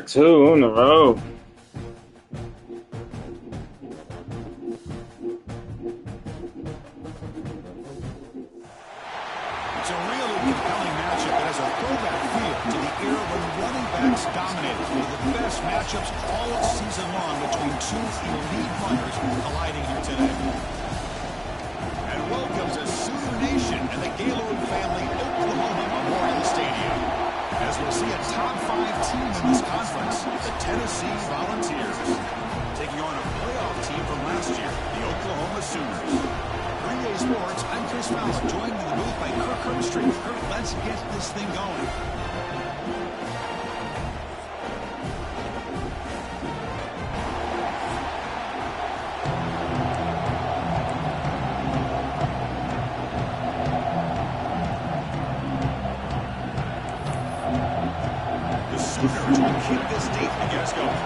Two in a row. It's a really compelling matchup that has a throwback feel to the era when running backs dominated. One of the best matchups all season long between two elite runners colliding here today. And welcome to Sooner Nation and the Gaylord family Oklahoma Memorial Stadium. As we'll see a top-5 team in this conference, the Tennessee Volunteers, taking on a playoff team from last year, the Oklahoma Sooners. Green Day Sports, I'm Chris Fowler, joined in the booth by Kirk Herbstreit. Kirk, let's get this thing going. The Sooners will keep this defense going.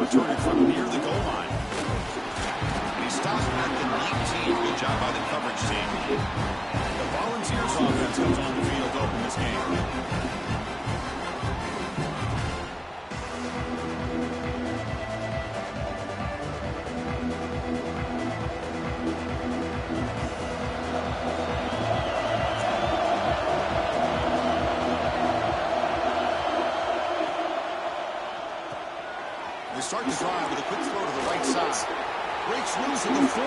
Return it from near the goal line. And he stops at the 19. Good job by the coverage team. The Volunteers offense comes on the field to open this game. They start the drive with a quick throw to the right side. Breaks loose at the 40.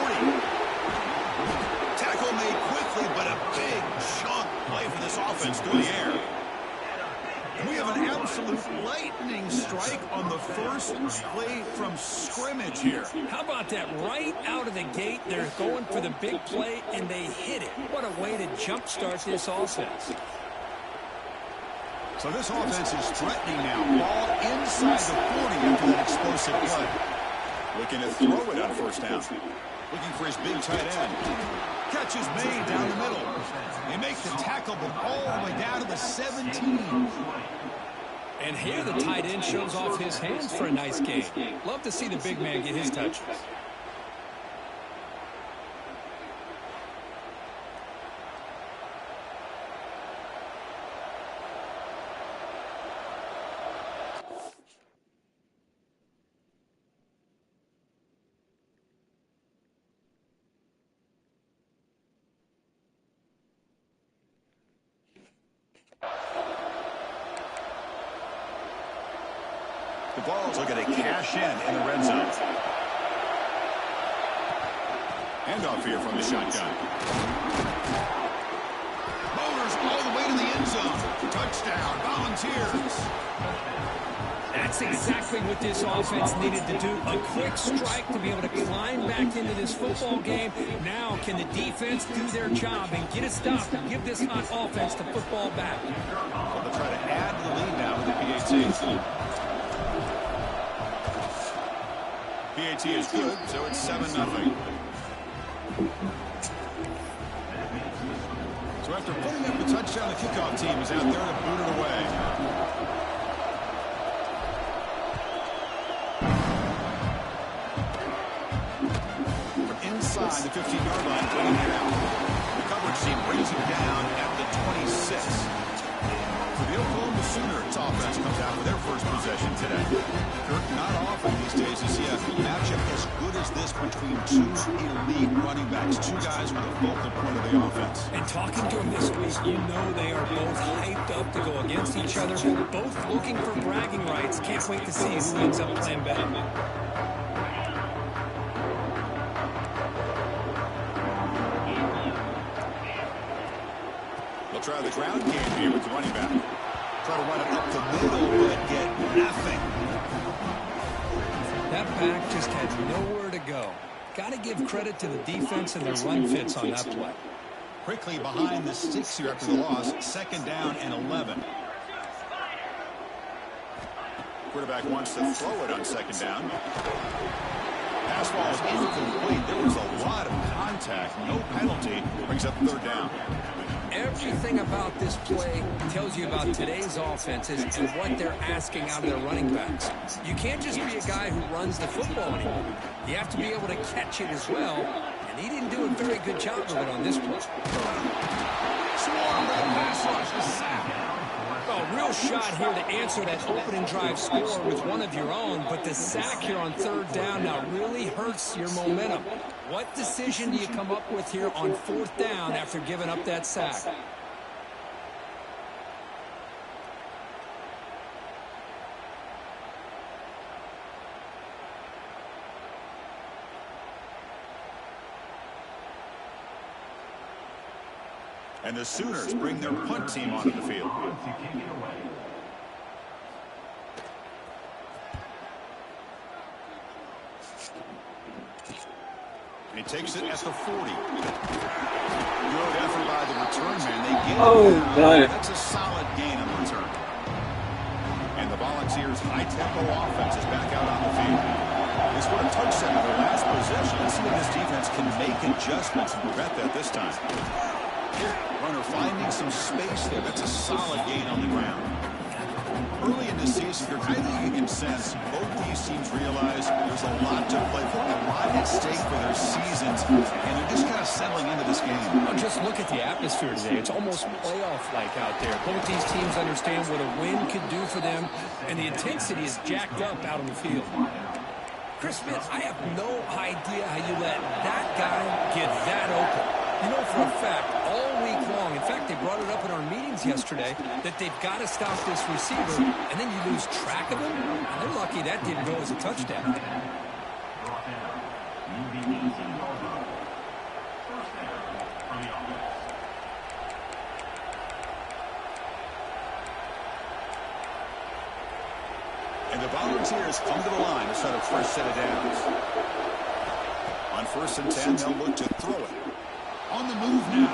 Tackle made quickly, but a big chunk play for this offense through the air. We have an absolute lightning strike on the first play from scrimmage here. How about that? Right out of the gate, they're going for the big play, and they hit it. What a way to jumpstart this offense. So this offense is threatening now. Ball inside the 40 after that explosive play. Looking to throw it on first down. Looking for his big tight end. Catch is made down the middle. They make the tackle, but all the way down to the 17. And here the tight end shows off his hands for a nice game. Love to see the big man get his touches. The Vols looking to cash in the red zone. Handoff here from the shotgun. Motors all the way to the end zone. Touchdown, Volunteers. That's exactly what this offense needed to do. A quick strike to be able to climb back into this football game. Now can the defense do their job and get a stop and give this hot offense the football back? Well, they'll try to add to the lead now with the PAT. PAT is good, so it's 7-0. So after putting up the touchdown, the kickoff team is out there to boot it away. From inside the 15-yard line, bringing it out. The coverage team brings him down at the 26. For the Oklahoma Sooners offense comes out for their first possession today. Kirk, not often these days you see a matchup as good as this between two elite running backs, two guys with a focal point of the offense. And talking to them this week, you know they are both hyped up to go against each other, both looking for bragging rights. Can't wait to see who ends up playing better. They'll try the ground game here with the running back. Try to run it up the middle, but get nothing. That back just had nowhere to go. Got to give credit to the defense and their run fits on that play. Quickly behind the sticks here after the loss. 2nd down and 11. Quarterback wants to throw it on 2nd down. Pass ball is incomplete. There was a lot of contact. No penalty. Brings up 3rd down. Everything about this play tells you about today's offenses and what they're asking out of their running backs. You can't just be a guy who runs the football anymore. You have to be able to catch it as well, and he didn't do a very good job of it on this play. swarm with a pass rush. A sack. Well, real shot here to answer that opening drive score with one of your own, but the sack here on third down now really hurts your momentum. What decision do you come up with here on fourth down after giving up that sack? And the Sooners bring their punt team onto the field. He takes it at the 40. Good effort by the return man. They get it. That's a solid gain on the return. And the Volunteers' high-tempo offense is back out on the field. They scored a touchdown in their last possession. Let's see if this defense can make adjustments and prevent that this time. Runner finding some space there. That's a solid gain on the ground. Early in the season, I think you can sense both these teams realize there's a lot to play for, a lot at stake for their seasons, and they're just kind of settling into this game. Well, just look at the atmosphere today. It's almost playoff-like out there. Both these teams understand what a win could do for them, and the intensity is jacked up out on the field. Chris Smith, I have no idea how you let that guy get that open. You know for a fact, all week long, in fact, they brought it up in our meetings yesterday, that they've got to stop this receiver, and then you lose track of him? Well, they're lucky that didn't go as a touchdown. And the Volunteers come to the line to start a first set of downs. On 1st and 10, they'll look to throw it. On the move now.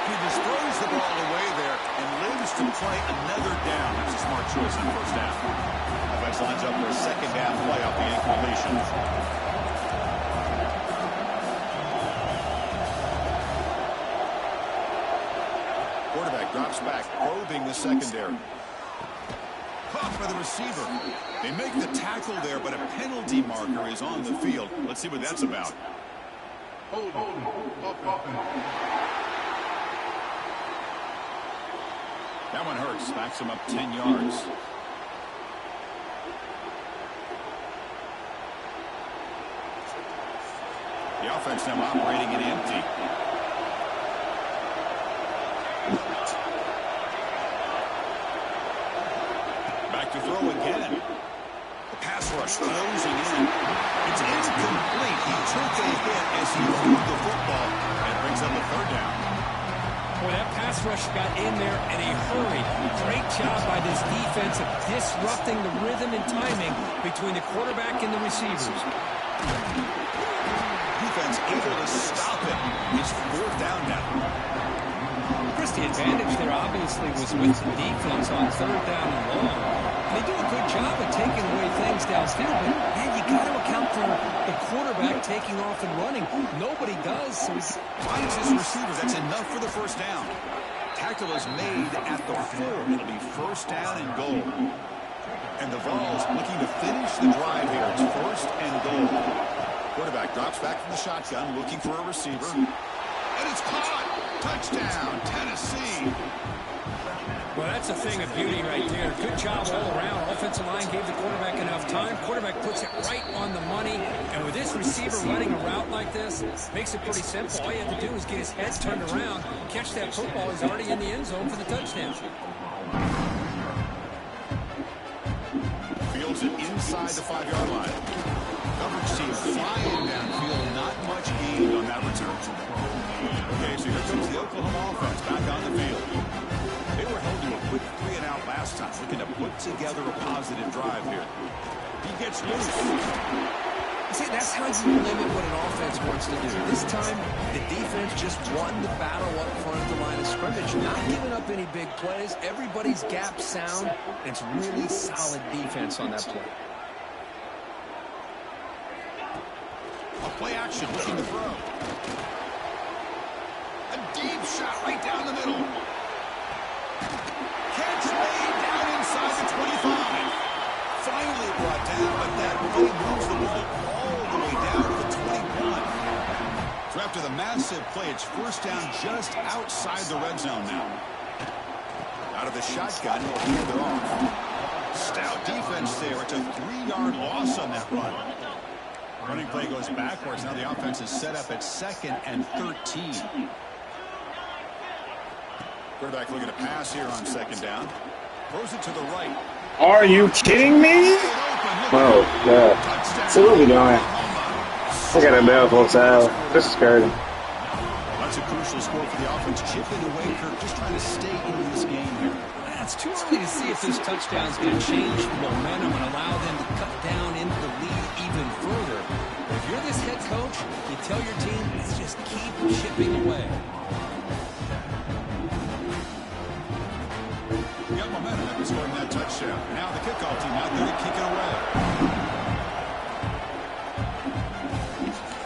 He just throws the ball away there and lives to play another down. That's a smart choice on first down. Offense lines up for a second down play off the incompletion. Quarterback drops back, probing the secondary. Caught by the receiver. They make the tackle there, but a penalty marker is on the field. Let's see what that's about. That one hurts. Backs him up 10 yards. The offense now operating in empty. To throw again. The pass rush closing in. It's incomplete. He took a hit as he threw the football and brings up the third down. Boy, that pass rush got in there in a hurry. Great job by this defense of disrupting the rhythm and timing between the quarterback and the receivers. Defense able to stop it. It's fourth down now. Chris, the advantage there obviously was with the defense on third down and long. They do a good job of taking away things downfield, but man, you got to account for the quarterback taking off and running. Nobody does, so he finds his receiver. That's enough for the first down. Tackle is made at the 4. It'll be first down and goal. And the Vols looking to finish the drive here. It's first and goal. Quarterback drops back from the shotgun, looking for a receiver. And it's caught. Touchdown, Tennessee. Well, that's a thing of beauty right there. Good job all around. Offensive line gave the quarterback enough time. Quarterback puts it right on the money. And with this receiver running a route like this, makes it pretty simple. All you have to do is get his head turned around, catch that football. He's already in the end zone for the touchdown. Fields it inside the 5-yard line. Coverage team flying downfield. Not much gain on that return. Okay, so here comes the Oklahoma offense back on the field. They were held to a quick 3-and-out last time, looking to put together a positive drive here. He gets loose. See, that's how you limit what an offense wants to do. This time, the defense just won the battle up front of the line of scrimmage, not giving up any big plays. Everybody's gap sound, and it's really solid defense on that play. A play action, looking to throw. A deep shot right down the middle. Catch made down inside the 25. Finally brought down, but that play moves the ball all the way down to the 21. So after After the massive play, it's first down just outside the red zone now. Out of the shotgun, he'll hand it off. Stout defense there. It's a 3-yard loss on that run. Running play goes backwards. Now the offense is set up at 2nd and 13. Quarterback looking to pass here on 2nd down. Throws it to the right. Are you kidding me? Oh, God. So what are we doing? I got a bell for time. This is crazy. That's a crucial score for the offense. Chipping away, Kirk, just trying to stay in this game here. It's too early to see if this touchdown's going to change the momentum and allow them to cut down into the lead even further. But if you're this head coach, you tell your team, let's just keep chipping away. You got momentum after scoring that touchdown. Now the kickoff team out there to kick it away.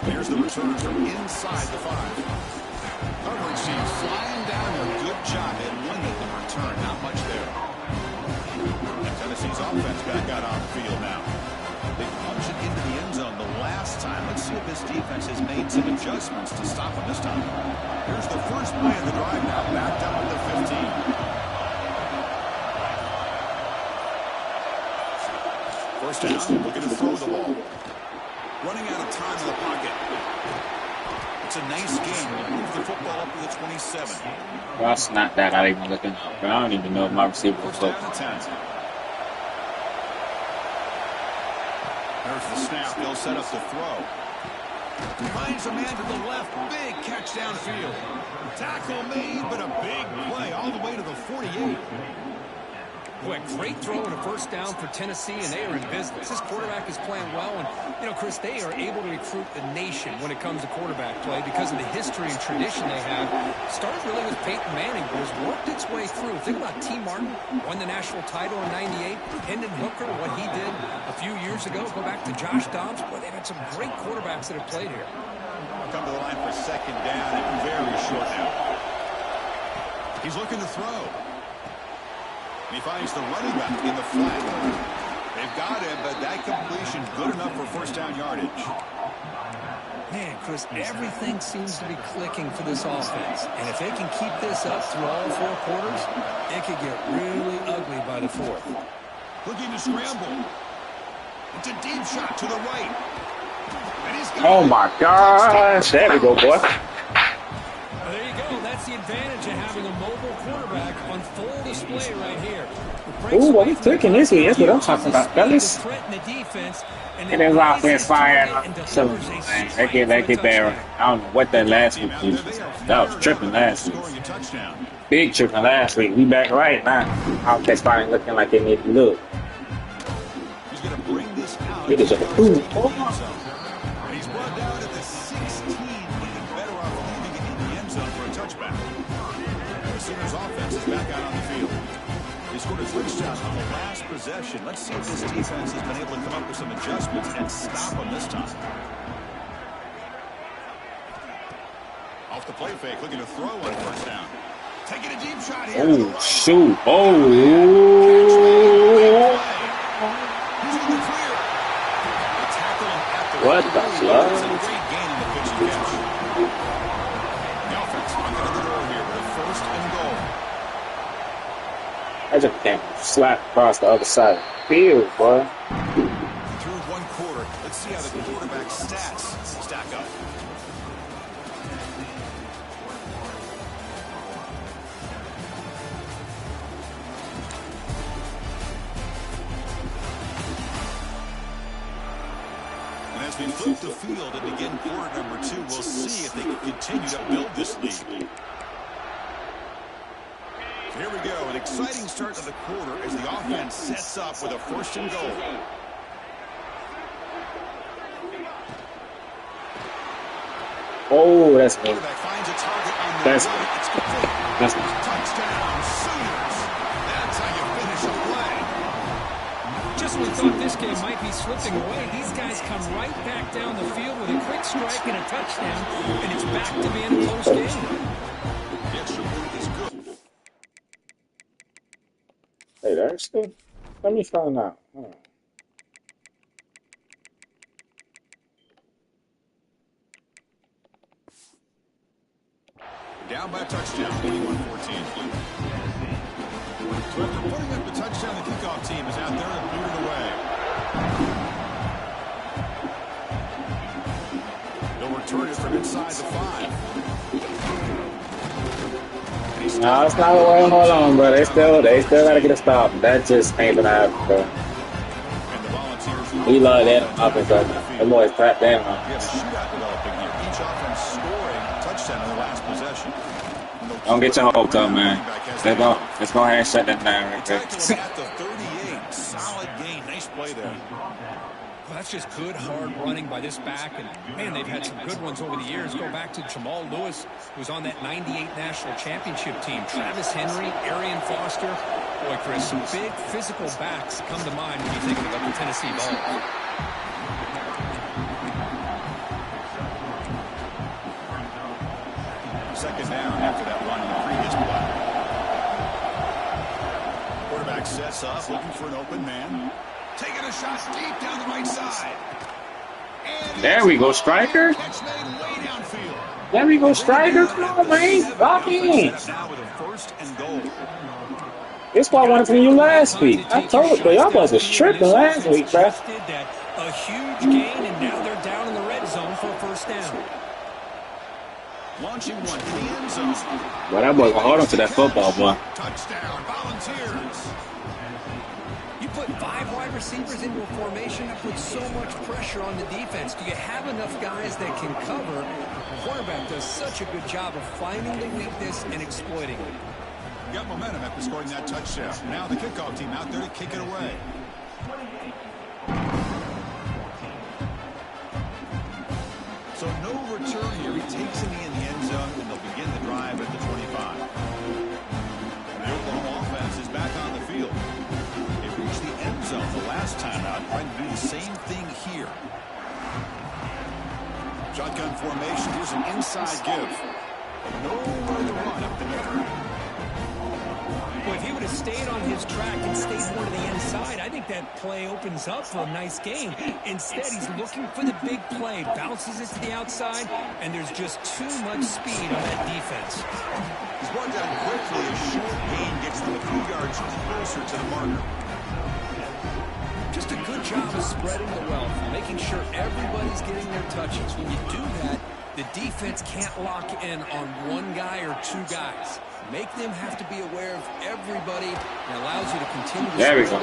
Here's the return from inside the 5. Coverage team flying down. A good job at winning the return. Not much there. And Tennessee's offense back out on the field now. They punch it into the end zone the last time. Let's see if this defense has made some adjustments to stop them this time. Here's the first play of the drive now. Backed up at the 15. First down, looking to throw the ball. Running out of time in the pocket. It's a nice game. Move the football up to the 27. Well, it's not that I even looking up. I don't even know if my receiver was First down open. and 10. There's the snap. They'll set up the throw. Finds a man to the left. Big catch downfield. Tackle made, but a big play all the way to the 48. Boy, great throw and a first down for Tennessee, and they are in business. This quarterback is playing well, and, you know, Chris, they are able to recruit the nation when it comes to quarterback play because of the history and tradition they have. Started really with Peyton Manning, but has worked its way through. Think about T. Martin, won the national title in '98. Hendon Hooker, what he did a few years ago. Go back to Josh Dobbs. Boy, they've had some great quarterbacks that have played here. Come to the line for 2nd down and very short now. He's looking to throw. And he finds the running back in the flat. They've got him, but that completion good enough for first down yardage. Man, Chris, everything seems to be clicking for this offense. And if they can keep this up through all 4 quarters, it could get really ugly by the 4th. Looking to scramble. It's a deep shot to the right. And he's got Oh, my gosh. There we go, boy. Well, there you go. That's the advantage of having a mobile quarterback on full display right here. Ooh, what we clicking this week? That's what I'm talking about, fellas. And then offense fire. So, man, that get better. I don't know what that last week was. That was tripping last week. Big tripping last week. We back right now. Offense finally looking like they need to look. He's going to bring this out. It is a boom. He's brought down at the 16, getting better off leaving it in the end zone for a touchback. The Sooners offense is back out on the field. They scored a touchdown on the last possession. Let's see if this defense has been able to come up with some adjustments and stop them this time. Off the play fake, looking to throw on first down. Taking a deep shot here. Oh, shoot. Oh. He's in the clear. They tackle him at the What the fuck? It's a great gain in the pitch and catch. The offense knocking on the door here with a first and goal. I just can't slap across the other side of the field, boy. Through 1 quarter, let's see how the quarterback stats stack up. And as we flip the field and begin quarter number 2, we'll see if they can continue to build this lead. Here we go, an exciting start to the quarter as the offense sets up with a first and goal. Oh, that's me. Quarterback finds a target on the That's right. It's complete. That's me. Touchdown, Sooners. That's how you finish a play. Just when we thought this game might be slipping away, these guys come right back down the field with a quick strike and a touchdown, and it's back to being a close game. The extra point is good. Hey, that's good. Let me find out. Down by a touchdown, 21-14. So after putting up the touchdown, the kickoff team is out there to boot it away. They'll return it from inside the 5. No, it's not going to hold on, bro. They still got to get a stop. That just ain't gonna happen, bro. We love that offense right now. Them boys crap down. We have a shootout developing here. Each offense scoring a touchdown in the last possession. Don't get your hopes up, man. Let's go ahead and shut that down right quick. At the 38, solid gain. Nice play there. Well, that's just good, hard running by this back. And, man, they've had some good ones over the years. Go back to Jamal Lewis, who was on that 98 National Championship team. Travis Henry, Arian Foster. Boy, Chris, some big physical backs come to mind when you're thinking about the Tennessee Vols. Second down after that run on the previous play. Quarterback sets up, looking for an open man. Taking a shot deep down the right side. And there we go, Striker. catch made way downfield. There we go, Striker. Come on, man. Lock in. Now with a first and goal. This what I wanted from you last week. I told you, y'all was tripping last week, bro. A huge gain, and now they're down in the red zone for a first down. Launching one in the end zone. But that boy gonna hold on to that football, boy. Touchdown, Volunteers. You put 5 wide receivers into a formation, that puts so much pressure on the defense. Do you have enough guys that can cover? The quarterback does such a good job of finding the weakness and exploiting it. Got momentum after scoring that touchdown. Now the kickoff team out there to kick it away. So no return here. He takes it in the end zone, and they'll begin the drive at the 25. And the Oklahoma offense is back on the field. They reached the end zone the last time out, trying to do the same thing here. Shotgun formation. Here's an inside give. Nowhere to run up the middle. Well, if he would have stayed on his track and stayed more to the inside, I think that play opens up for a nice game. Instead, he's looking for the big play, bounces it to the outside, and there's just too much speed on that defense. He's brought down quickly. A short gain gets them a few yards closer to the marker. Just a good job of spreading the wealth, making sure everybody's getting their touches. When you do that, the defense can't lock in on one guy or two guys. Make them have to be aware of everybody, and allows you to continue to spread the ball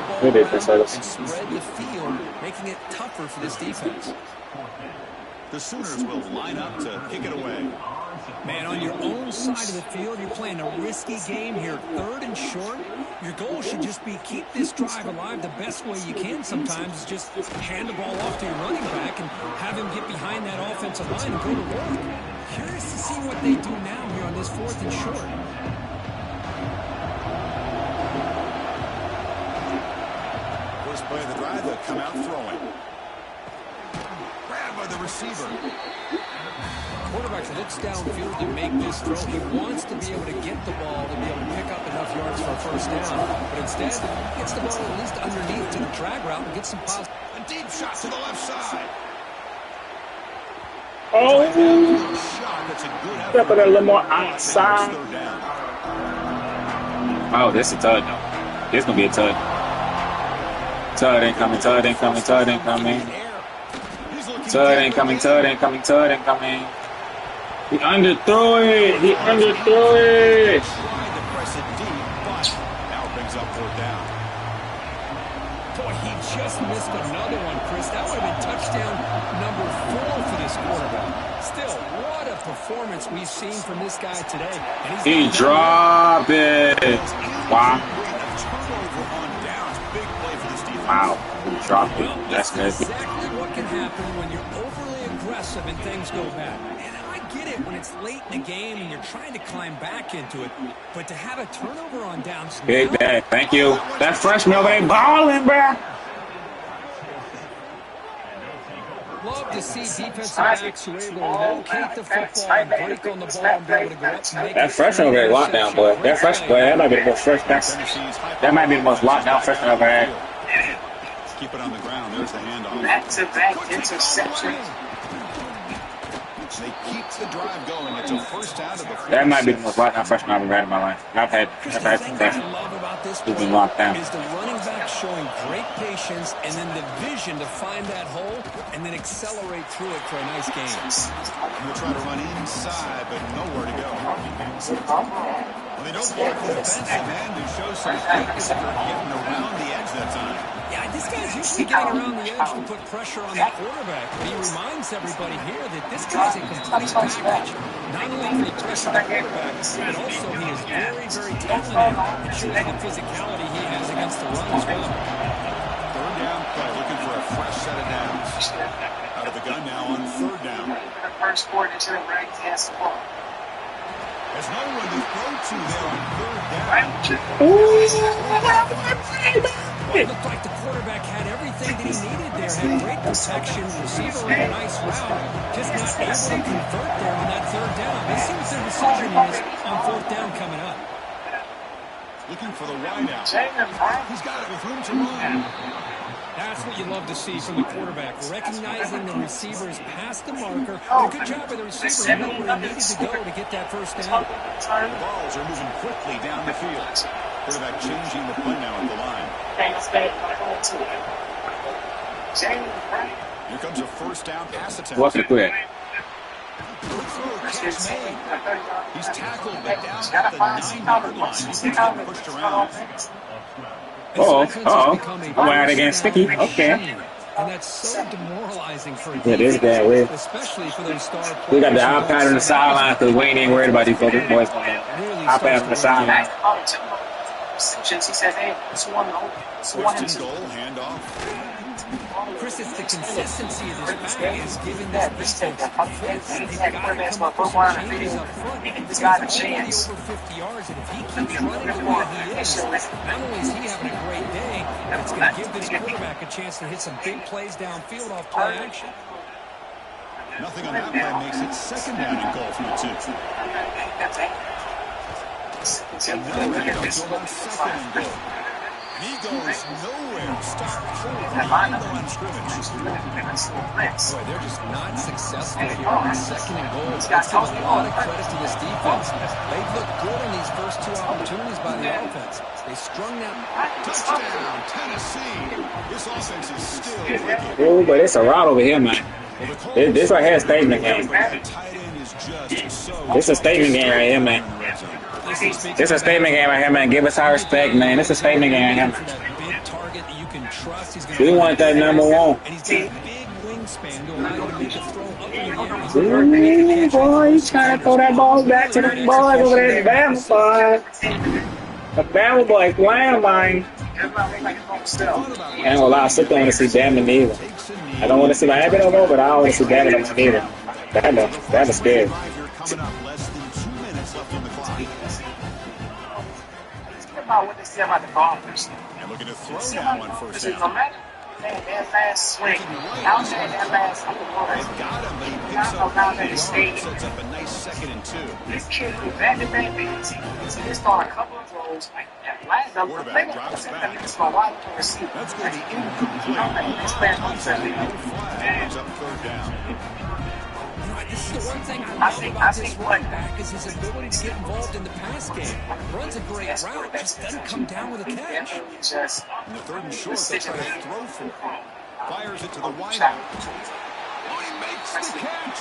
around and spread the field, making it tougher for this defense. The Sooners will line up to kick it away. Man, on your own side of the field, you're playing a risky game here. 3rd and short. Your goal should just be keep this drive alive the best way you can sometimes. Is just hand the ball off to your running back and have him get behind that offensive line and go to work. Curious to see what they do now here on this 4th and short. First play of the drive, they'll come out throwing. Grab by the receiver. Quarterback looks downfield to make this throw. He wants to be able to get the ball to be able to pick up enough yards for a first down. But instead, he gets the ball at least underneath to the drag route and gets some positive. A deep shot to the left side. Oh, That's a good step it a little more outside. Oh, this is a tug. This gonna be a tug. Tug ain't coming. Tug ain't coming. Tug ain't coming. Tug ain't coming. Tug ain't coming. Tug ain't coming. He underthrew it. He underthrew it. Tried to press it deep, but now it brings up 4th down. Boy, he just missed another one, Chris. That would have been touchdown number 4 for this quarterback. Still, what a performance we've seen from this guy today. And He dropped it. Wow. Wow. He dropped it. That's good. Exactly what can happen when you're overly aggressive and things go bad. And I get it when it's late in the game and you're trying to climb back into it. But to have a turnover on downs. Big bad. Thank you. That freshman over there balling, bro. Love to see defensive backs who are able to locate the football and break on the ball and be able to go up and make that freshman over there lockdown, boy. That freshman, boy, that might be the most fresh. That might be the most lockdown freshman I've ever had. Keep it on the ground. There's the handoff. Back-to-back interception. They keep gets the drive going. It's a first out of the 46. That might be the most lockdown freshman I've ever had in my life. I've had Chris, some the thing that I love about this who've play been locked down. is the running back showing great patience and then the vision to find that hole and then accelerate through it for a nice gain. He'll try to run inside, but nowhere to go. Well, they don't block the defensive end who shows some quickness for getting around the edge that time. Yeah, this guy's usually getting around the edge to put pressure on the quarterback, but he reminds everybody here that this guy's a complete package. Not only can he pressure the quarterback, but also he is very, very talented and shows the physicality he has against the run as well. Third down play, looking for a fresh set of downs. Out of the gun now on third down. There's no one to throw to there on third down. Well, it looked like the quarterback had everything that he needed there. Had great protection, receiver ran a nice route, just not able to convert there on that third down. Let's see what their decision is on fourth down coming up. Looking for the wide out. He's got it with room to run. That's what you love to see from the quarterback, recognizing the receivers past the marker. A good job by the receiver. He knew where he needed to go to get that first down. The balls are moving quickly down the field. Quarterback changing the play now at the line. Here comes a first down pass attempt. What's it quick? He's tackled, but down at the 9-yard line. He's getting pushed around. I'm wearing it against Sticky. Okay. And that's so demoralizing for a Yeah, this guy, especially for those star players. We got the iPad on the sideline because we ain't worried about these boys. iPad on the sideline. First and goal, handoff. Chris, it's the consistency of this back is giving this defense. He's got to come up with some changes up front. He's already over 50 yards, and if he keeps running the way he is, not only is he having a great day, but it's going to give this quarterback a chance to hit some big plays downfield off play action. Nothing on that play makes it second down and goal from the 2. And now they're going to go on second and goal. He goes nowhere. Stop behind the line of scrimmage. Boy, they're just not successful here on second and goal. Let's give a lot of credit to this defense. They've looked good in these first 2 opportunities by the offense. They strung that touchdown, Tennessee. This offense is still wicked. Oh, but it's a route over here, man. This right here is a statement game. This is a statement game right here, man. This is a statement game right here, man. Give us our respect, man. This is a statement game right here. We want that number 1. Ooh, boy, he's trying to throw that ball back to the boys over there in Bama, boy. The Bama boy playing, man. I ain't gonna lie, I sit there and want to see Bama neither. I don't want to see my Miami no more, but I don't want to see Bama no more neither. Bama's scared. What they say about the golfers. And looking to throw now on first down. That last swing, out there, that last couple of They got him, but he picks up 8 yards, sets up a nice second and 2. This kid was back-to-back beats. So he started a couple of throws. Quarterback drops back. That's going to be incomplete. Flags up third down. This is the one thing I love about this running back is his ability to get involved in the pass game. Runs a great route, just doesn't come down with a catch. In the third and short, they try to throw for it. Fires it to the wideout. Oh, he makes the catch.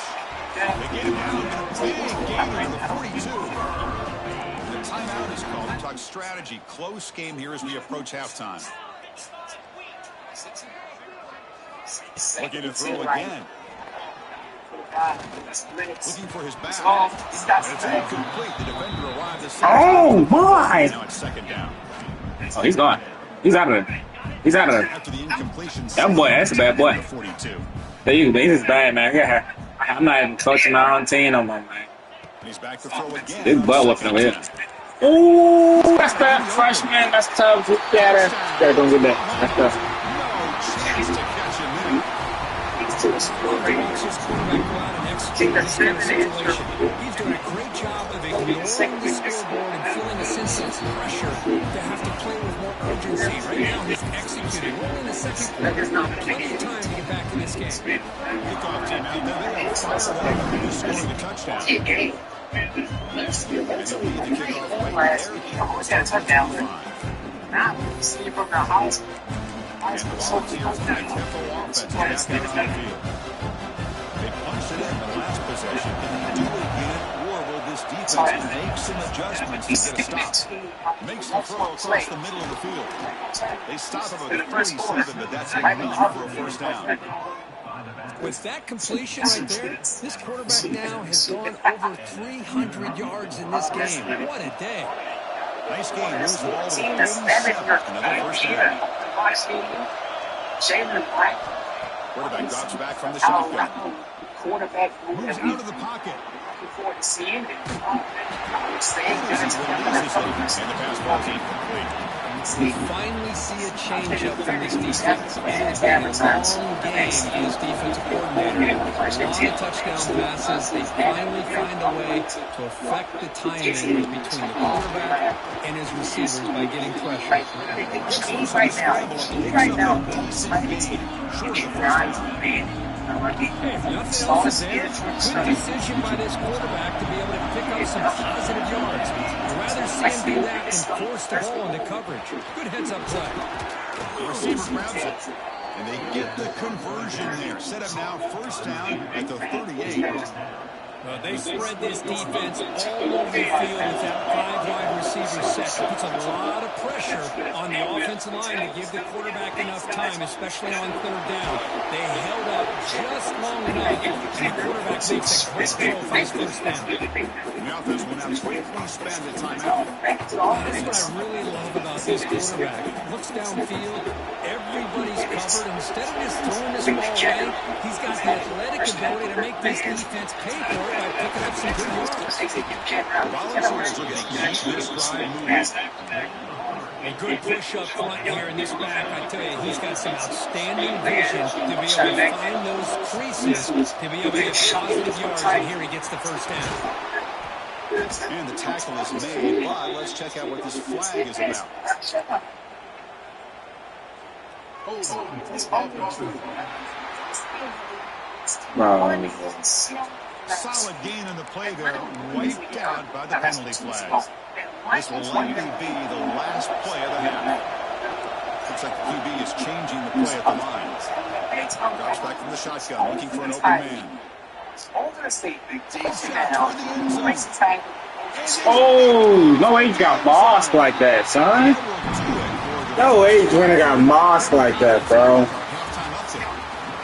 They get him down. Big gain on the 42. The timeout is called. We talk strategy. Close game here as we approach halftime. Looking to throw again. Looking for his back. It's incomplete. The defender arrived at Oh, boy! Now it's second down. Oh, he's gone. He's out of there. He's out of there. After the incompletion, That boy, that's a bad boy. 42. There you go. He's just bad, man. Yeah. I'm not even coaching my own team no more, man. And he's back to throw again. This butt whooping over here. Ooh, that's that freshman. That's tough. Yeah, that's gonna get that. That's tough. No chance to catch him there. He's doing a great job of ignoring the scoreboard and feeling a sense of pressure to have to play with more urgency. Right now, he's executing. We're in the second quarter. Plenty of time to get back in this game. Kickoff team out there. They are fired up after scoring a touchdown. And he'll lead the kickoff right there. Now, see from the house. And the Volunteers high-tempo offense back out on the field. They punched it in the last possession. Can they do it again, or will this defense make some adjustments to get a stop? Makes the throw across the middle of the field. They stop him at 37, but that's enough for a first down. With that completion right there, this quarterback now has gone over 300 yards in this game. What a day. Nice game. Moves the ball to 37. Another first down. Quarterback drops back from the shotgun. Moves out of the pocket. And the pass ball team complete. We finally see a change-up from this defense. It has been a long game for this defensive coordinator. A lot of touchdown passes. They finally find a way to affect the timing between the quarterback and his receivers by getting pressure. Hey, if nothing else is there, good decision by this quarterback to be able to pick up some positive yards. I'd rather see him do that than force the ball into coverage. Good heads-up play. The receiver grabs it, and they get the conversion there. Set up now, first down at the 38. They spread this defense all over the field with that 5 wide receiver set. It puts a lot of pressure on the offensive line to give the quarterback enough time, especially on third down. They held up just long enough, and the quarterback makes a great throw for his first down. The offense went out quickly, spanned the timeout. That's what I really love about this quarterback. Looks downfield, everybody's covered. Instead of just throwing this ball away, he's got the athletic ability to make this defense pay for it by picking up some good yards. Volunteers are going to keep this drive moving. A good push up front here in this back. I tell you, he's got some outstanding vision to be able to find those creases, to be able to get positive yards, and here he gets the first down. And the tackle is made, but let's check out what this flag is about. Solid gain on the play there, wiped out by the penalty flag. This will likely be the last play of the half. Looks like the QB is changing the play at the line. Drops back from the shotgun, looking for an open man. Oh, no way he got mossed like that, son. No way he got mossed like that, bro.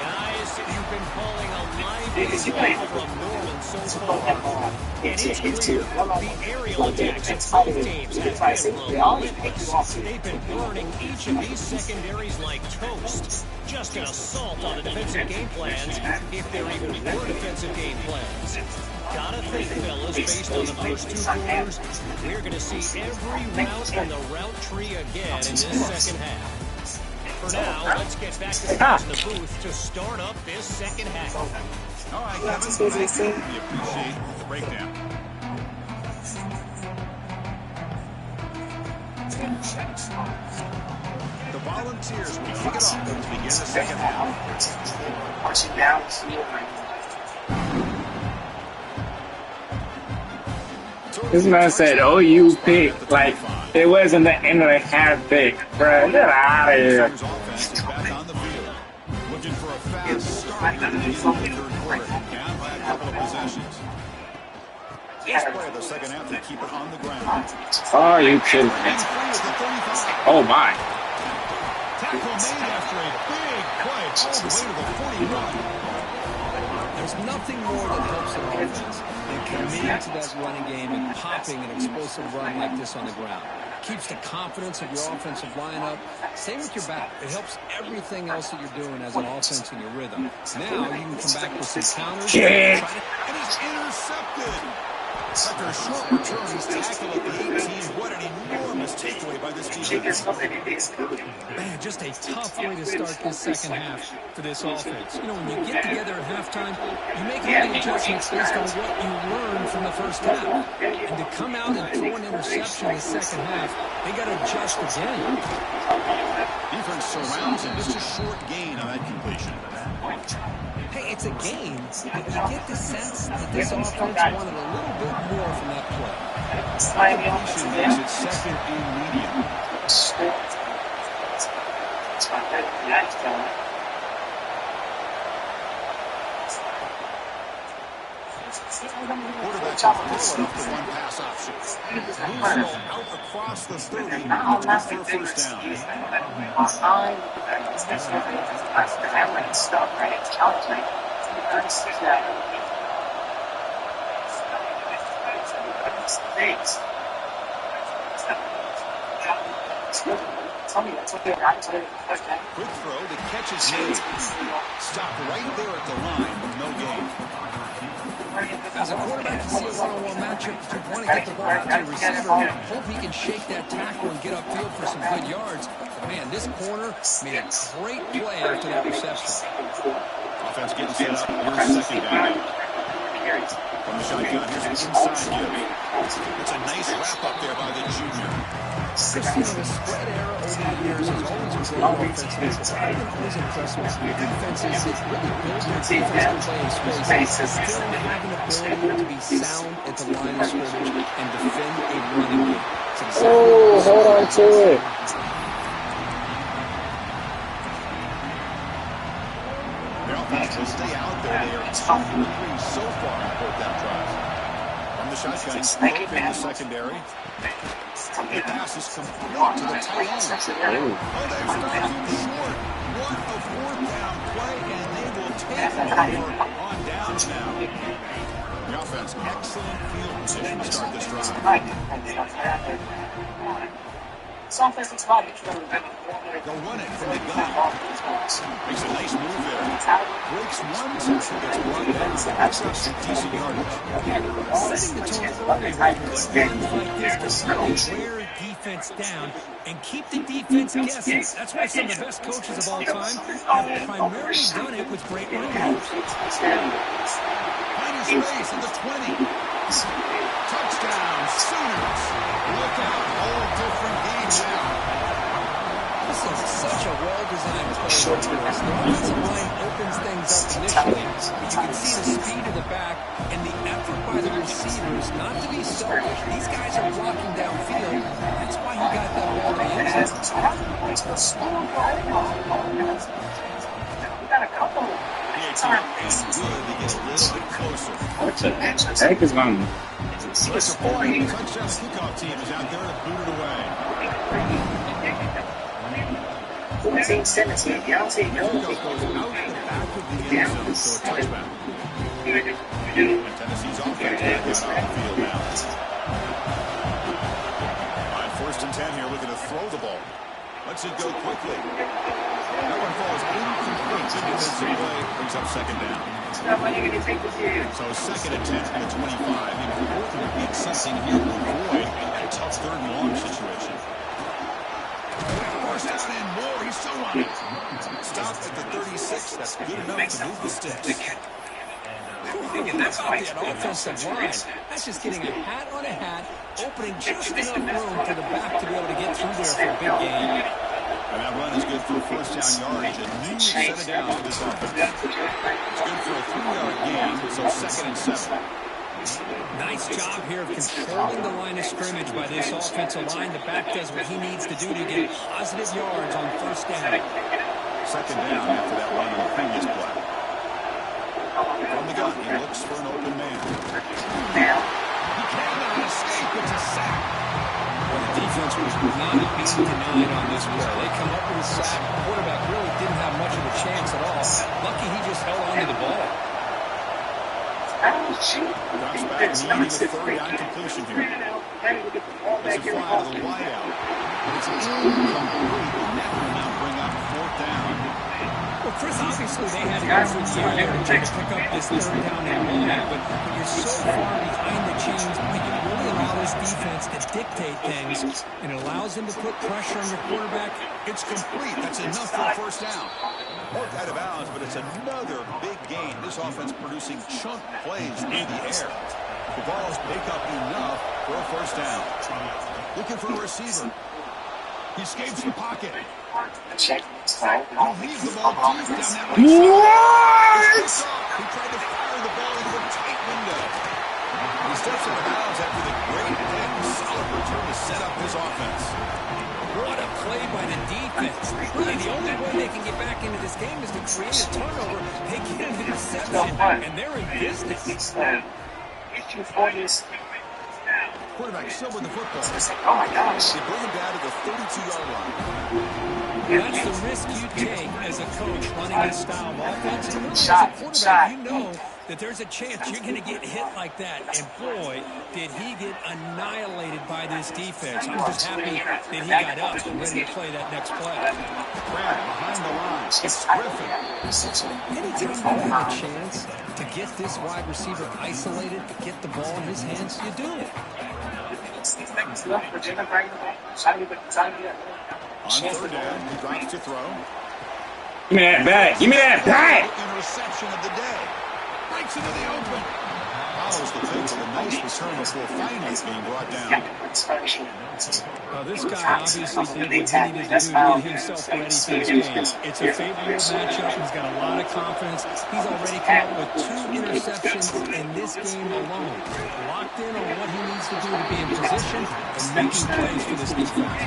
Guys, you've been calling a lively game from Norman so far. And it's clear the aerial attacks of both teams have been relentless. They've been burning each of these secondaries like toast. Just an assault on the defensive game plans, if there even were defensive game plans. Gotta think, fellas, based on the first 2 quarters, we're going to see every route in the route tree again in this second half. For now, let's get back to the guys in the booth to start up this second half. All right, Kevin, thank you. We appreciate the breakdown. The Volunteers will kick it off to begin the second half. This man said, "Oh, you pick." Like, it wasn't the end of the half pick, bro. Get out of here. Offense is back on the field. Looking for a fast start in the third quarter. Down by a couple of possessions. First play of the second half to keep it on the ground. Oh, you kidding me? Oh, my. Tackle made after a big play all the way to the 41. There's nothing more that helps an offense than committing to that running game and popping an explosive run like this on the ground. Keeps the confidence of your offensive lineup. Same with your back. It helps everything else that you're doing as an offense in your rhythm. Now you can come back with some counters. Shit. And he's intercepted. After a short return, he's tackled at the 18. What an enormous takeaway by this defense. Man, just a tough way to start this second half for this offense. You know, when you get together at halftime, you make all the adjustments based on what you learned from the first half. And to come out and throw an interception in the second half, they got to adjust again. Defense surrounds him. Just a short gain on that completion. Hey, it's a gain, but you get the sense that this offense wanted a little bit more from that play. Completion makes it second and medium. Quarterback will throw it up to one pass option. Moves out across the 30. It's good for a first down. Quick throw, the catch is made. Stopped right there at the line with no gain. As a quarterback, you see a one-on-one matchup, you want to get the ball out to your receiver. Hope he can shake that tackle and get upfield for some good yards. But man, this corner made a great play after that reception. Offense getting set up. Here's second down. From the shotgun, here's an inside give. It's a nice wrap up there by the junior. Christian, the spread era over the years has always been great offense. I've been always impressed with the defenses that really build their defensive play in space. Still have an ability to be sound at the line of scrimmage and defend a running game. Oh, hold on to it. The offense will stay out there. They are 2 for 3 so far in fourth down tries. From the shotgun, Burke in the secondary. The pass is complete to the tight end. Oh, they've stopped him short. What a fourth down play, and they will take over on downs now. The offense, excellent field position to start this drive. They'll run it from the gun. Makes a nice move there. Breaks one tackle, gets brought down. Picks up some decent yardage. Setting the tone early with good games like this to really wear defense down and keep the defense guessing. That's why some of the best coaches of all time have primarily done it with great running games. Find his space at the 20. Touchdown, Sooners. Look out, whole different game now. This is such a well-designed play. The offensive line opens things up initially, but you can see the speed of the back and the effort by the receivers not to be selfish. These guys are blocking downfield. That's why he got that ball to the end What the heck is going on? Touchdown kickoff team is out there to boot it away. 14-17, y'all take Kickoff goes out the back of the end zone, so a touchback. And Tennessee's offense back out on the field now. On 1st and 10 here, looking to throw the ball. Lets it go quickly. That one falls incomplete. Good defensive play, brings up second down. So 2nd and 10 from the 25. Maybe the Northern need something here to avoid a tough 3rd and long situation. First down and more. He's still on it. Stopped at the 36. That's good enough to move the sticks. That's about that offensive line. That's just getting a hat on a hat, opening just enough room for the back to be able to get through there for a big gain. And that run is good for first down yardage. And New set it down to this offense. It's good for a 3-yard gain, so 2nd and 7. Nice job here of controlling the line of scrimmage by this offensive line. The back does what he needs to do to get positive yards on first down. 2nd down after that run on the previous play. From the gun, he looks for an open man. He cannot escape. It's a sack. Well, the defense was not being denied on this play. They come up with a sack. The quarterback really didn't have much of a chance at all. Lucky he just held on to the ball. Drops back, needing a 3rd down completion here. It's a fly to the wideout. It's incomplete, and that will now bring up 4th down. Well, Chris, obviously they had to go through the air and try to pick up this 3rd down and 1, but you're so far behind the chains, you can really allow this defense to dictate things, and it allows them to put pressure on your quarterback. It's complete. That's enough for a first down. Worked out of bounds, but it's another big gain. This offense producing chunk plays in the air. The balls pick up enough for a first down. Looking for a receiver. He escapes the pocket. Check. He leaves the ball deep down that right What? side. He tried to fire the ball into a tight window. He steps out of bounds after the great pick. Solid return to set up his offense. What a play by the defense. Really, the only way they can get back into this game is to create a turnover. They get an interception, and they're in business. Quarterback still with the football. Oh my gosh. They bring him down to the 32-yard line. That's the risk you take as a coach running this style of offense. And as a quarterback, you know that there's a chance you're going to get hit like that. And boy, did he get annihilated by this defense. I'm just happy that he got up and ready to play that next play. Brad behind the line. It's Griffin. Anytime you have a chance to get this wide receiver isolated, get the ball in his hands, you do it. On third down, he drops to throw. Give me that back. Give me that back. Interception of the day. Breaks into the open. Follows the take with a nice return before finally being brought down. This guy obviously did what he needed to do to get himself ready for this game. It's a favorable matchup. He's got a lot of confidence. He's already come up with 2 interceptions in this game alone. Locked in on what he needs to do to be in position and making plays for this defense.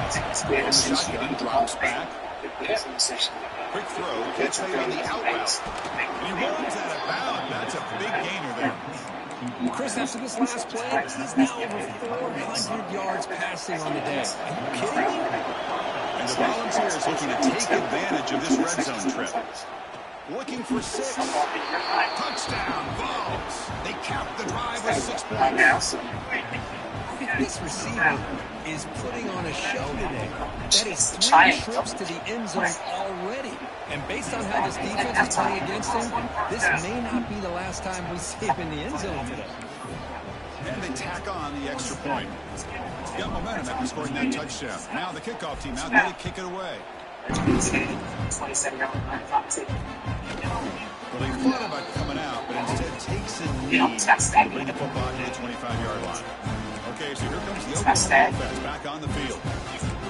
Second shotgun drops back. Quick throw, catch made on the out route. And he runs out of bounds. That's a big gainer there. Chris, after this last play, he's now over 400 yards passing on the day. Are you kidding me? And the Volunteers looking to take advantage of this red zone trip. Looking for 6. Touchdown, Vols. They cap the drive with 6 points. This receiver is putting on a show today. That is 3 trips to the end zone already. And based on how this defense is playing against him, this may not be the last time we see him in the end zone today. And they tack on the extra point. Got momentum after scoring that touchdown. Now the kickoff team out there to kick it away. Well, he thought about coming out, but instead takes a knee to bring the football to the 25-yard line. Okay, so here comes the Oklahoma offense back on the field.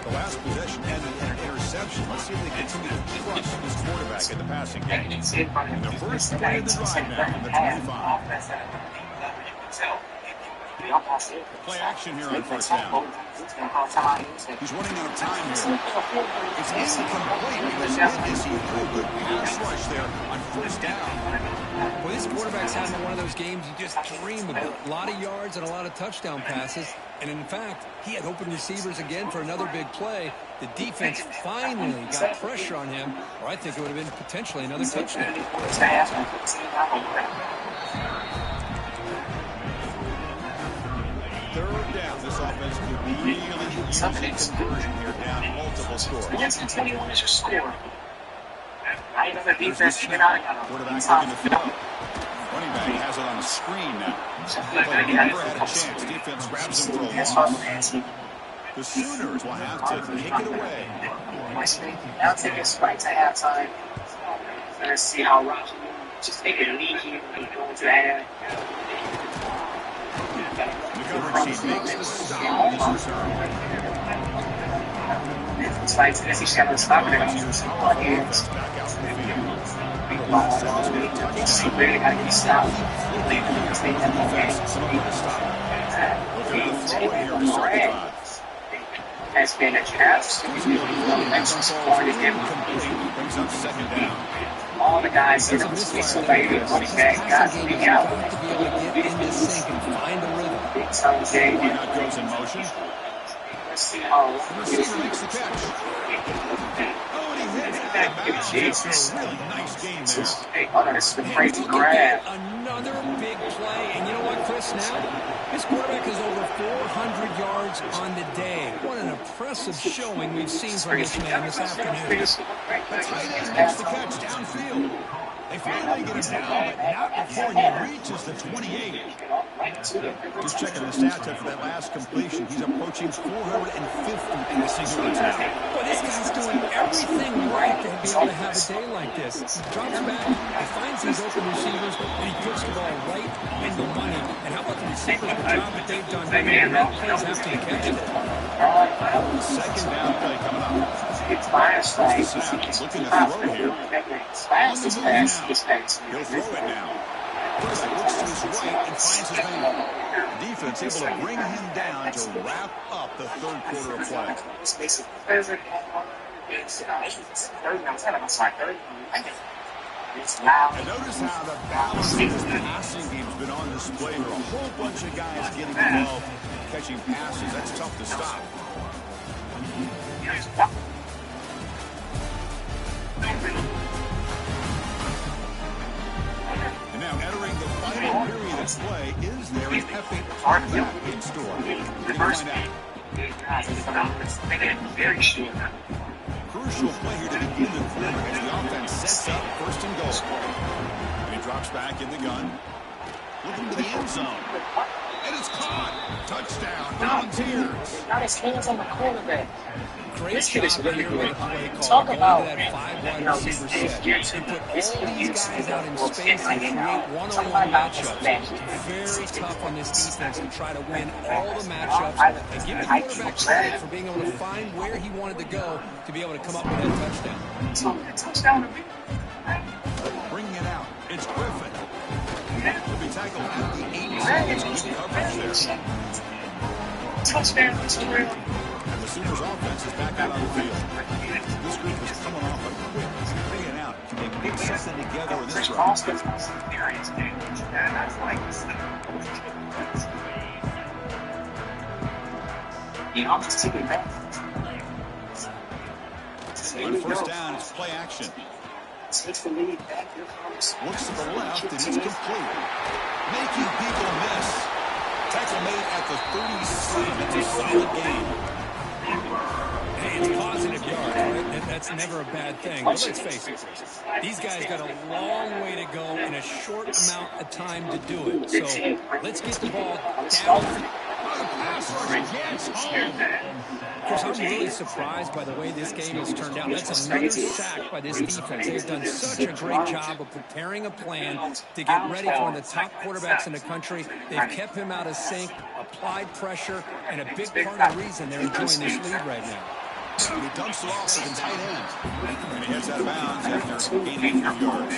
The last possession ended in an interception. Let's see if they continue to trust this quarterback in the passing game. And the first play of the drive now from the 25. Play action here on first down. He's running out of time here. It's incomplete because he threw a good pass rush there on first down. Well, this quarterback's having one of those games you just dream about. A lot of yards and a lot of touchdown passes. And in fact, he had open receivers again for another big play. The defense finally got pressure on him, or I think it would have been potentially another touchdown. Third down, this offense could really use a conversion here down multiple scores. Against the 21 is your score. I know the defense to get out of Quarterback looking to throw. Running back has it on the screen now. But never had a chance. Defense grabs him for a loss. The Sooners will have to kick it away. Now take a spike to halftime. Let's see how Rocky just take a lead here and go into half. The coverage team makes the stop on this return. It's like this is going to stop it. Volunteers power offense back out in the field. The last time has been a touchdown. Really got to be stopped. Defense, some of them to stop. Looking to throw it here to start the drive. Has been a catch. Brings up second down. All the guys in the somebody running back got to be out. To be able to get in this sync and find a rhythm. Big time game. Why not goes in motion? Let's see how The receiver makes the catch. Oh, and he hits out of bounds. It's a really nice game there. oh, that's the crazy Look at grab. another big play. And you know what, Chris, now? This quarterback is over 400 yards on the day. What an impressive showing we've seen from this man this afternoon. The tight end makes the catch downfield. They finally get him down, but not before he reaches the 28. Just checking the stats after that last completion. He's approaching 450 passing yards now. Well, this guy's doing everything right to be able to have a day like this. He drops back, he finds these open receivers, and he puts the ball right in the money. And how about the receivers, the job that they've done here? They make plays after the catch. Second down play coming up. It's fast. Looking to throw here. Fast is fast. He'll throw it now. Quarterback looks to his right and finds his man. Defense able to bring him down to wrap up the third quarter of play. And notice how the balance of this passing game's been on display here. A whole bunch of guys getting involved, catching passes. That's tough to stop. And now entering the final period of play, is there an epic comeback in store? We're going to find out. Very short. Crucial play here to begin the quarter as the offense sets up first and goal. And he drops back in the gun. Looking to the end zone. And it's caught. Touchdown, Volunteers. Got his hands on the quarterback. Great job here with the play call. Talk Going about to that five-wide receiver set. And put all these guys out in space and create one-on-one matchups. Very tough on this defense to try to win all the matchups. And give the quarterback credit for being able to find where he wanted to go to be able to come up with that touchdown. Bringing it out. It's Griffin. He'll be tackled at the 8. Good coverage there. Touchdown, Mr. Real. And the Sooners offense is back out on the field. This group is coming off a quick 3 and out. Can they put something together in this drive? I'm just taking it back. On first down, it's play action. Takes the lead back. Looks to the left, and it's complete. Making people miss. Tackle made at the 33. It's a solid game. Hey, it's positive yards, right? That's never a bad thing. But let's face it, these guys got a long way to go in a short amount of time to do it. So let's get the ball down. Chris, I'm really surprised by the way this game has turned out. That's another sack by this defense. They've done such a great job of preparing a plan to get ready for one of the top quarterbacks in the country. They've kept him out of sync, applied pressure, and a big part of the reason they're enjoying this lead right now. And he dumps it off to the tight end. And he heads out of bounds after gaining a few yards.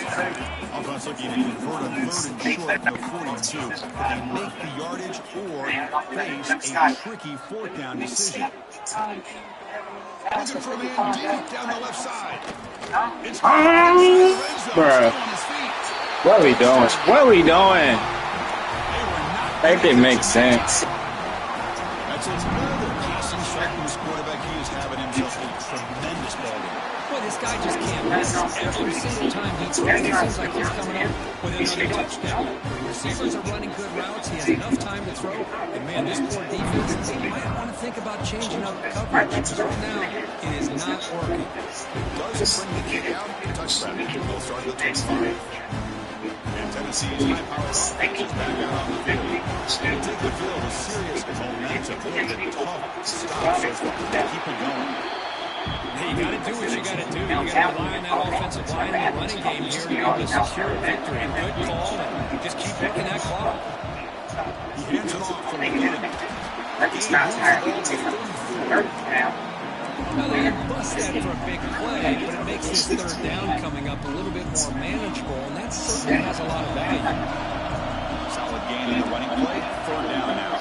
Offense looking to convert a 3rd and short to 42. They make the yardage or face a tricky 4th down decision. Looking for a man deep down the left side. It's Bruh. What are we doing? What are we doing? Make it make sense. That's another passing shot from this quarterback. He is having himself a tremendous ball game. Well, this guy just can't miss. Every single time he throws, it seems like he's coming up with another touchdown. The receivers are running good routes. He has enough time to throw. And, man, this poor defense, they might want to think about changing up coverage because right now it is not working. Does bring the kick out. Touchdown. We'll start at the 25. And Tennessee's high-powered offense is back out on the field. They take the field with serious momentum. They've been tough to stop so far. Keep it going. Hey, you got to do what you got to do. You got to rely on that offensive line and the running game here to be able to secure a victory. Good call, and just keep working that clock. He hands it off from the gun. It's not hard. You can take it. Well, they didn't bust that for a big play, but it makes this 3rd down coming up a little bit more manageable, and that certainly has a lot of value. Solid gain in the running play. 3rd down now.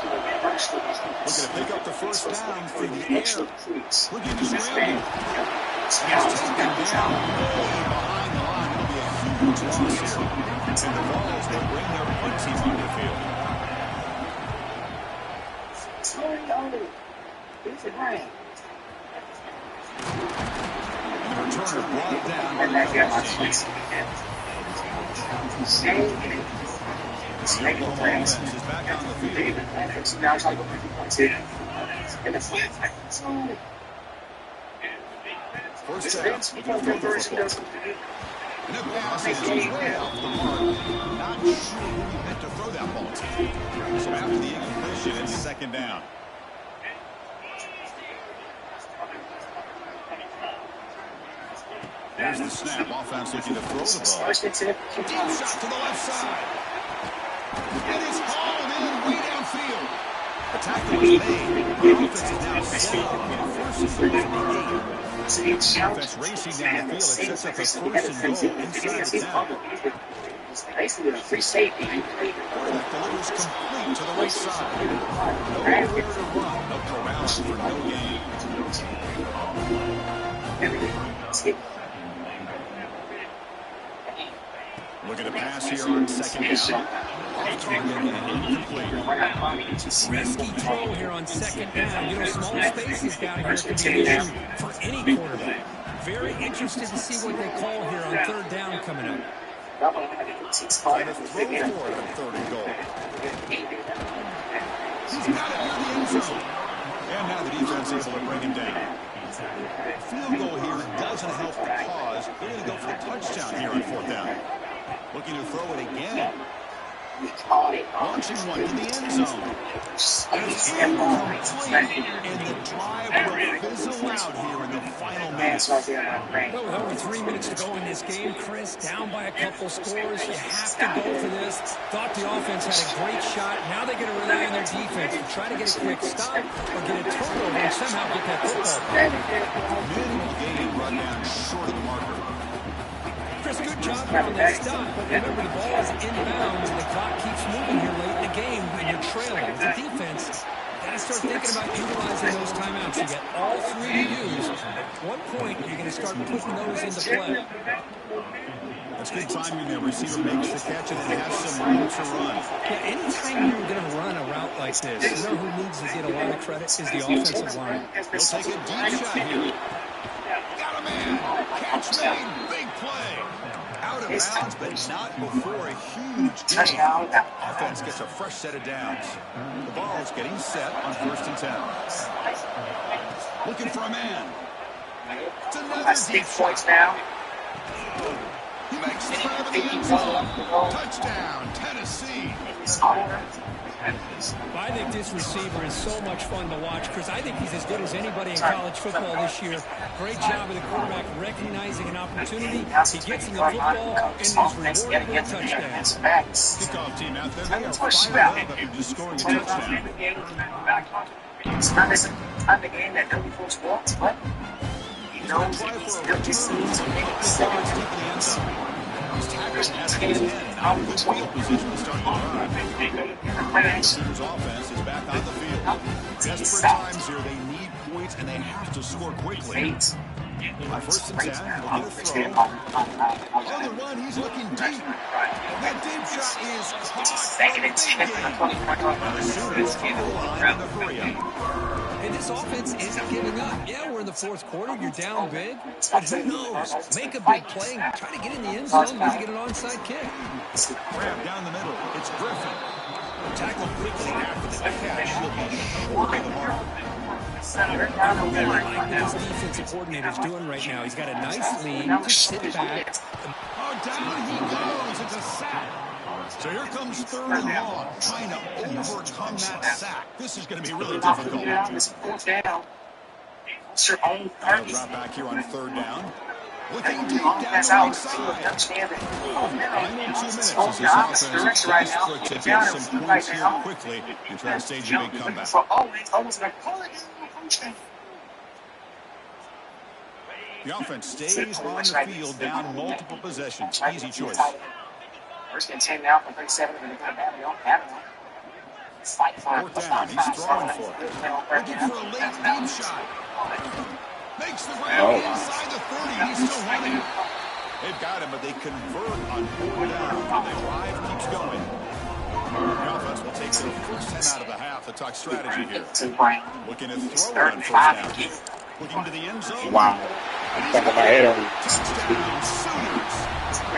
Looking to pick up the first down through the air. Looking to scramble. He's taken down way behind the line. It'll be a huge loss here. And the Vols will bring their punt team onto the field. And the returner brought down by the defense team. The Oklahoma offense is back on the field. First down, looking to throw the football. And the pass is way off the mark. Not sure who he meant to throw that ball to. So after the incompletion, it's second down. There's the snap. Offense looking to throw the ball. Deep shot to the left side. It is hauled in way downfield. The tackle was made. The offense is now set up with a first and goal from the 8. Offense racing down the field. It sets up a first and goal inside the 10. Basically, a free safety. Quarterback delivers complete to the right side. Nowhere to run. No corral for no gain. Look at a pass here on second down. Off target and incomplete. Risky throw here on second down. You know, small spaces down here can be an issue for any quarterback. Very interested to see what they call here on third down coming up. Trying to throw for it on third and goal. He's got it near the end zone. And now the defense is able to bring him down. Field goal here doesn't help the cause. They're going to go for a touchdown here on fourth down. Looking to throw it again. Launching one to the end zone. It's incomplete. And the drive will fizzle out here in the final minutes. Well, with over 3 minutes to go in this game, Chris, down by a couple scores. You have to go for this. Thought the offense had a great shot. Now they're going to rely on their defense to try to get a quick stop or get a turnover and somehow get that football. Minimal gain brought down short of the marker. Chris, good job on that stop, but remember the ball is inbounds and the clock keeps moving here late in the game and you're trailing. As a defense, you got to start thinking about utilizing those timeouts. You get all three to use. At one point, you're going to start putting those into play. That's good timing there. Receiver makes the catch and it has some room to run. Yeah, anytime you're going to run a route like this, you know who needs to get a lot of credit is the offensive line. He'll take a deep shot here. Got a man. Catch made. Big play. Out of bounds, but not before a huge gain. Offense gets a fresh set of downs. The ball's getting set on 1st and 10. Looking for a man. It's another deep shot. He makes the grab in the end zone. Touchdown, Tennessee. I think this receiver is so much fun to watch, Chris. I think he's as good as anybody in college football this year. Great job of the quarterback recognizing an opportunity. He gets in the football and is rewarded with a touchdown. Kickoff team out there. They are fired up after just scoring a touchdown. It's not the game that nobody folks wants, but he knows he's still just needs to make a step. He's tackled at the 10. Now good field position to start the drive. Receivers offense is back on the field. Desperate times here. They need points and they have to score quickly. On 1st and 10, they'll get a throw. On the run, he's looking deep. That deep shot is caught. And the Sooners on the line in the hurry up. And this offense isn't giving up. Yeah, we're in the fourth quarter. You're down big. But who knows? Make a big play and try to get in the end zone and maybe get an onside kick. Grab down the middle. It's Griffin. Tackled quickly after the catch. He'll be short of the mark. I really like what this defensive coordinator's doing right now. He's got a nice lead. Just sit back. Oh, down he goes. It's a sack. So here comes 3rd and long, trying to overcome that sack. This is going to be really difficult. They'll drop back here on 3rd down. Looking deep down the right side. Final 2 minutes as this offense is desperate to get some points here quickly and try to stage a big comeback. The offense stays on the field down multiple possessions. Easy choice. 1st and 10 now from 37. They're going to have it on. Fourth down. He's throwing for it. Looking for a late deep shot. Makes the grab inside the 30. He's still running. They've got him, but they convert on 4th down. The drive keeps going. The offense will take their first 10 out of the half. The talk strategy here. Looking to throw it on 1st down. Looking to the end zone. Wow. Touchdown, Sooners.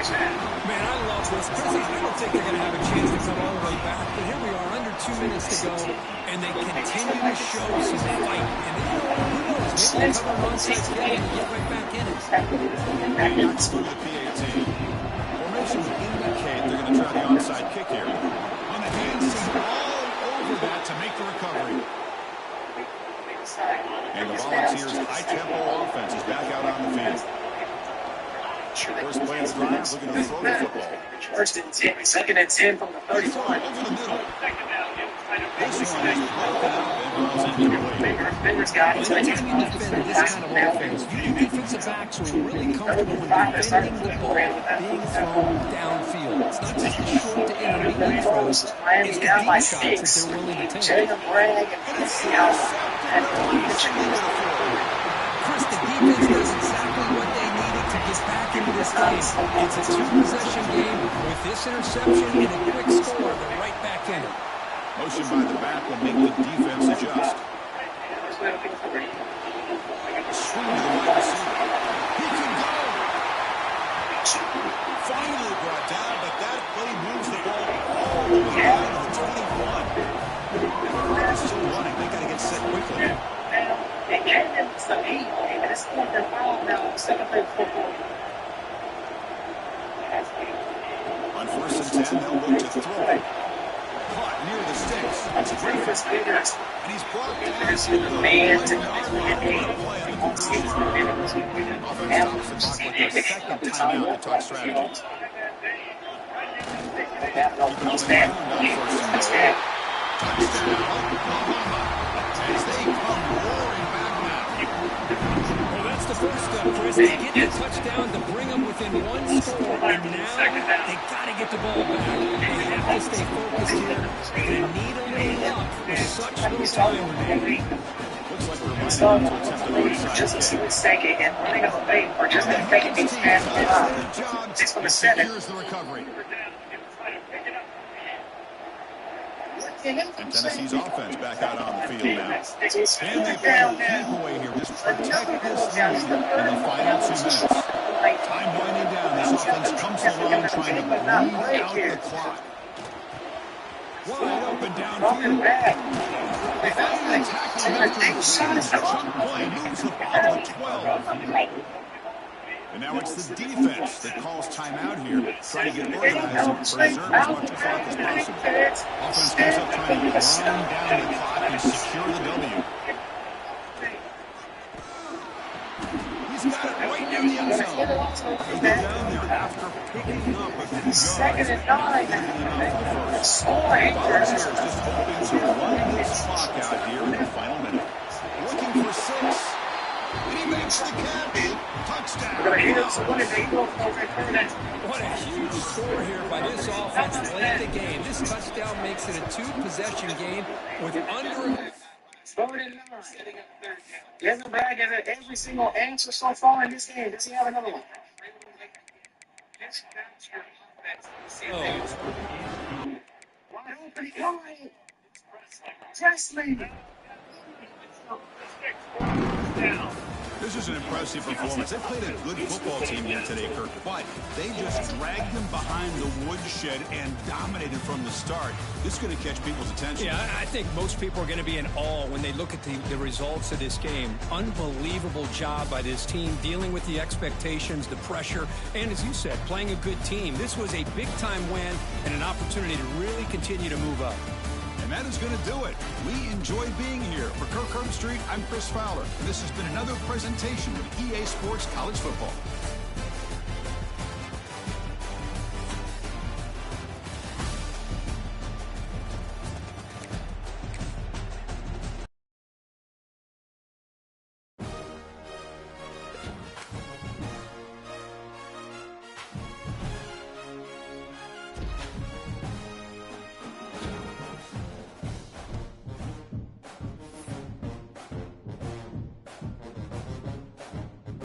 Man, I love this. Chris, I don't think they're going to have a chance to come all the way back, but here we are, under 2 minutes to go, and they continue to show some fight. And then, who knows, maybe they'll cover one side together and get right back in it. Back to the PAT. kick here. On the handstand, all over that to make the recovery. And the Volunteers' high-tempo offense is back out on the field. First play of the drive, looking to throw the football. First and 10, second and 10 from the 35. Over the middle. This one is broken up and goes incomplete. Fingers got it. Anytime you defend this kind of offense, you need defensive backs who are really comfortable with defending the ball being thrown downfield. It's not just the short to intermediate throws, it's the deep shots that they're willing to take. Chris, the defense does exactly what they needed to get back into this game. It's a two-possession game with this interception and a quick score. They're right back in it. Motion by the back will make the defense adjust. Swing to the wide receiver. He can go. Finally brought down, but that play moves the ball all the way down to the 21. They're still running. They got to get set quickly. It came in the heat, and it's going to fall now. Second play football. On first and 10, they'll look to throw. Caught near the sticks. It's Griffiths. And he's brought down to the man to Offense stops the clock with their second timeout to talk strategy. As they come roaring back now. Well, that's the first step, Chris. They get the touchdown to bring them within one score, and now they got to get the ball back. They have to stay focused here. They need a little luck with such little time remaining. Looks like we're running to attempt to run Just a mistake again. Running up a fake or just making things fast. 6 for the 7. Secures the recovery. And Tennessee's offense back out on the field now. And they play a keep away here. Just protect this lead in the final 2 minutes. Time winding down. This offense comes to the line trying to bleed out the clock. Wide open downfield. They finally tackle him after the chunk play. Moves the ball to 12. And now it's the defense that calls timeout here, trying to get organized and preserve as much clock as possible. Offense comes up trying to grind down the clock and secure the W. He's got it right near the end zone. He'll go down there after picking up a few yards. Second and 9. Volunteers just hoping to run this clock out here in the final minute. Looking for 6. And he makes the catch. Touchdown. What a huge score here by this offense late in the game. This touchdown makes it a 2-possession game with under... 39. Gazenberg has every single answer so far in this game. Does he have another one? Wide open, Lloyd. Presley. This is an impressive performance. They played a good football team here today, Kirk, but they just dragged them behind the woodshed and dominated from the start. This is going to catch people's attention. Yeah, I think most people are going to be in awe when they look at the results of this game. Unbelievable job by this team, dealing with the expectations, the pressure, and as you said, playing a good team. This was a big-time win and an opportunity to really continue to move up. And that is going to do it. We enjoyed being here. For Kirk Herbstreit, I'm Chris Fowler. And this has been another presentation of EA Sports College Football.